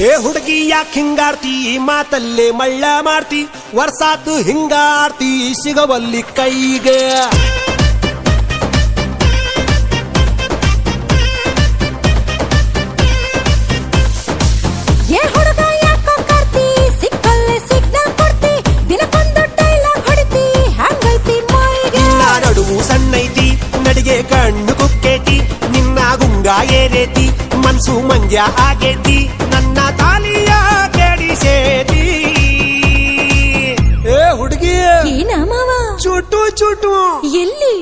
ಏ ಹುಡುಗಿ ಯಾಕೆ ಹಿಂಗಾಡ್ತಿ ಮಾತಲ್ಲೇ ಮಳ್ಳ ಮಾಡ್ತಿ ವರ್ಷಾತು ಹಿಂಗಾಡ್ತಿ ಸಿಗವಲ್ಲಿ ಕೈಗೆ ಸಣ್ಣೈತಿ ನಡಿಗೆ ಕಣ್ಣು ಕುಕ್ಕೇತಿ ನಿನ್ನ ಗುಂಗ ಏರೇತಿ ಮನ್ಸು ಮಂಗ್ಯ ಆಗೇತಿ ನನ್ನ ತಾಲಿಯ ಕೆಡಿಸೇತಿ ಏ ಹುಡುಗಿ ಚುಟು ಚುಟು ಎಲ್ಲಿ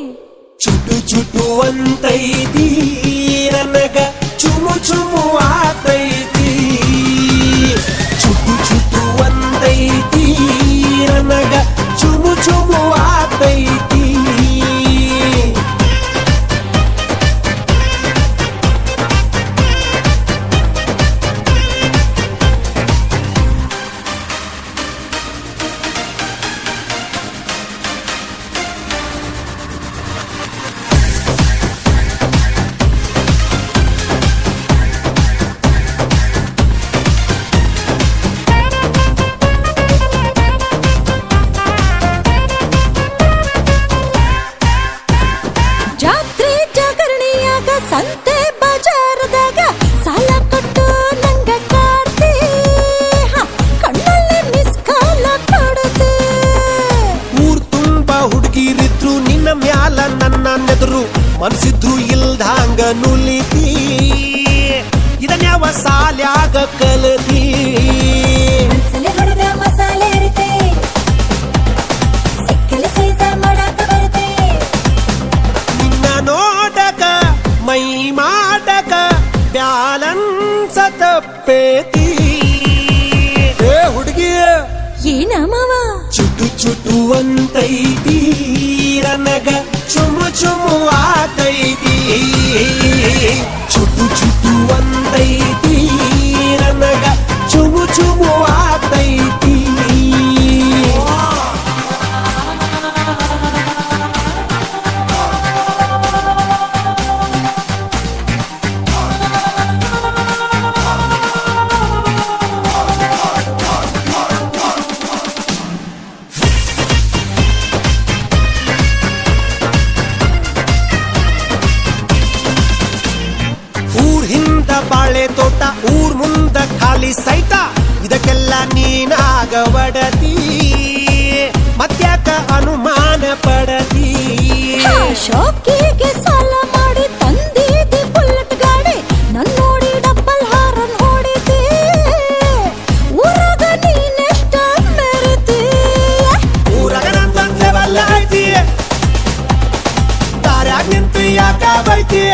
ಚುಟು ಚುಟು ಅಂತೈತಿ ನನಗ ಚುಮು ಚುಮು ಆತೈತಿ ಚುಟು ಚುಟು ಅಂತೈತಿ ನನಗ ಚುಮು ಚುಮು ಆತೈತಿ ಸಂತೆ ಬಜಾರದಾಗ ಸಾಲ ಕೊಟ್ಟು ನಂಗ ಕಾಡ್ತಿ ಕಣ್ಣಲ್ಲಿ ಮಿಸ್ಕಾಲ ಕೊಡುತ್ತೆ ಊರ್ ತುಂಬಾ ಹುಡುಗಿರಿದ್ರು ನಿನ್ನ ಮ್ಯಾಲ ನನ್ನ ನೆದರು ಮನ್ಸಿದ್ರು ಇಲ್ದಂಗ ನುಲಿತಿ ಇದನ್ಯಾವ ಸಾಲ್ಯಾಗ ಕಲತಿ ಹೊಡೆದ ಮಸಾಲೆ ಇರುತ್ತೆ ಸಿಕ್ಕಲೆ ಸೈಜ ಮಾಡಾಕ ಬರುತ್ತೆ ನಿನ್ನ ನೋಡಕ ಮೈ ಮಾಡಕ ಬ್ಯಾಲನ್ಸ ತಪ್ಪೇತಿ ಏ ಹುಡುಗಿ ಏನ ಮಾವ ಚುಟು ಚುಟು ಅಂತೈತಿ ನನಗ ಚುಮು ಚುಮು ಆತೈತಿ ಚುಟು ಚುಟು ಅಂತೈತಿ ನನಗ ಚುಮು ಚುಮು ಆತೈತಿ ಬಾಳೆ ತೋಟ ಊರ್ ಮುಂದ ಖಾಲಿ ಸೈಟ ಇದಕ್ಕೆಲ್ಲ ನೀನಾಗವಡತಿ ಮತ್ಯಾಕ ಅನುಮಾನ ಪಡತಿ ಶೋಕಿಗೆ ಸಾಲ ಮಾಡಿ ತಂದಿದ್ದಿ ಬುಲೆಟ್ ಗಾಡಿ ನನ್ ನೋಡಿ ಡಬ್ಬಲ್ ಹಾರನ್ ಹೊಡಿತಿ ಊರಾಗ ನೀನೆಷ್ಟ ಮೆರಿತಿ ಊರಾಗ ನಂದೊಂದ್ ಲೆವೆಲ್ ಐತಿ ದಾರ್ಯಾಗ ನಿಂತು ಯಾಕ ಬೈತಿ